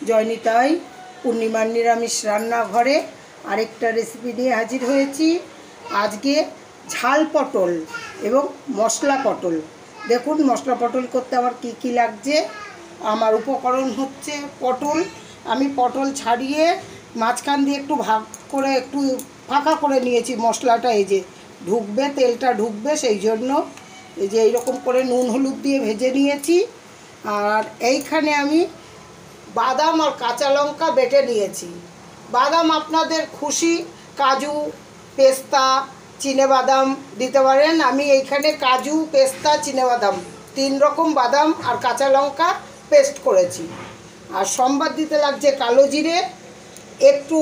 জয়নিতাই পূর্ণিমার নিরামিষ রান্নাঘরে আরেকটা রেসিপি নিয়ে হাজির হয়েছি। আজকে ঝাল পটল এবং মশলা পটল। দেখুন মশলা পটল করতে আমার কি কি লাগছে। আমার উপকরণ হচ্ছে পটল। আমি পটল ছাড়িয়ে মাঝখান দিয়ে একটু ভাগ করে একটু ফাঁকা করে নিয়েছি। মশলাটা এই যে ঢুকবে, তেলটা ঢুকবে, সেই জন্য এই যে এইরকম করে নুন হলুদ দিয়ে ভেজে নিয়েছি। আর এইখানে আমি বাদাম আর কাঁচা লঙ্কা বেটে নিয়েছি। বাদাম আপনাদের খুশি, কাজু, পেস্তা, চিনেবাদাম দিতে পারেন। আমি এইখানে কাজু, পেস্তা, চিনেবাদাম 3 রকম বাদাম আর কাঁচা লঙ্কা পেস্ট করেছি। আর সম্বাদ দিতে লাগছে কালো জিরে, একটু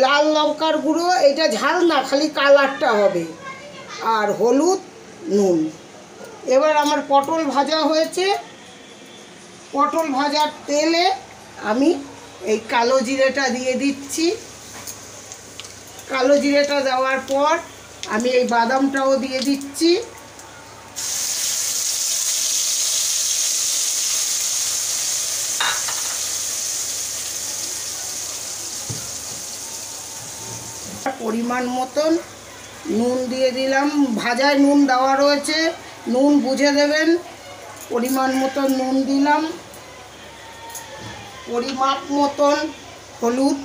লাল লঙ্কার গুঁড়ো, এটা ঝাল না, খালি কালারটা হবে, আর হলুদ, নুন। এবার আমার পটল ভাজা হয়েছে। পটল ভাজার তেলে আমি এই কালো জিরেটা দিয়ে দিচ্ছি। কালো জিরেটা দেওয়ার পর আমি এই বাদামটাও দিয়ে দিচ্ছি। পরিমাণ মতন নুন দিয়ে দিলাম। ভাজায় নুন দেওয়া রয়েছে, নুন বুঝে দেবেন। পরিমাণ মতন নুন দিলাম। পরিমাপ মতন হলুদ,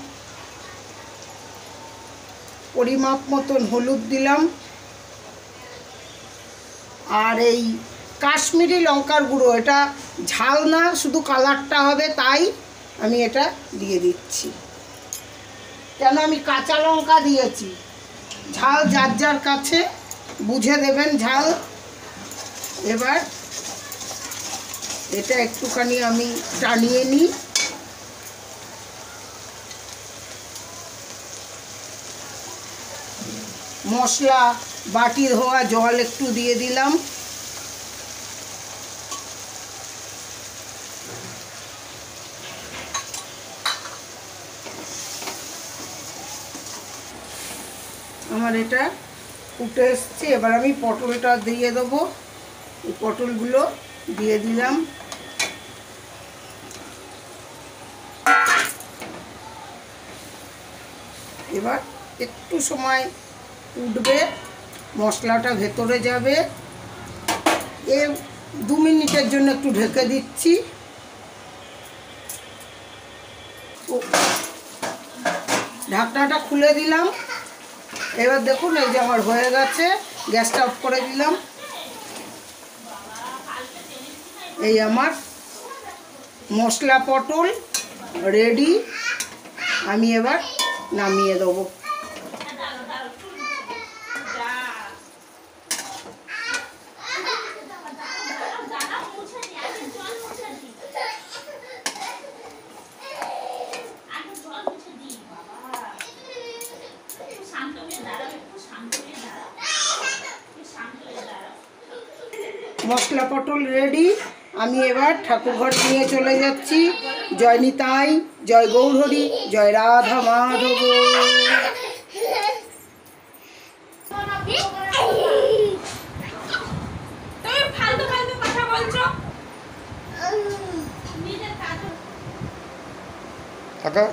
পরিমাপ মতন হলুদ দিলাম। আর এই কাশ্মীরি লঙ্কার গুঁড়ো, এটা ঝাল না, শুধু কালারটা হবে, তাই আমি এটা দিয়ে দিচ্ছি। কেন আমি কাঁচা লঙ্কা দিয়েছি। ঝাল যার যার কাছে বুঝে দেবেন ঝাল। এবার এটা একটুখানি আমি টানিয়ে নিই। মশলা বাটি ধোয়া জল একটু দিয়ে দিলাম। আমার এটা ফুটে এসছে। এবার আমি পটলটা দিয়ে দেবো। এই পটলগুলো দিয়ে দিলাম। এবার একটু সময় উঠবে, মশলাটা ভেতরে যাবে। 2 মিনিটের জন্য একটু ঢেকে দিচ্ছি। ঢাকনাটা খুলে দিলাম। এবার দেখুন এই যে আমার হয়ে গেছে। গ্যাসটা অফ করে দিলাম। এই আমার মশলা পটল রেডি। আমি এবার নামিয়ে দেবো। মশলা পটল রেডি। আমি এবার ঠাকুরঘর নিয়ে চলে যাচ্ছি। জয় নিতাই, জয় গৌরহরি, জয় রাধা মাধব। কাকা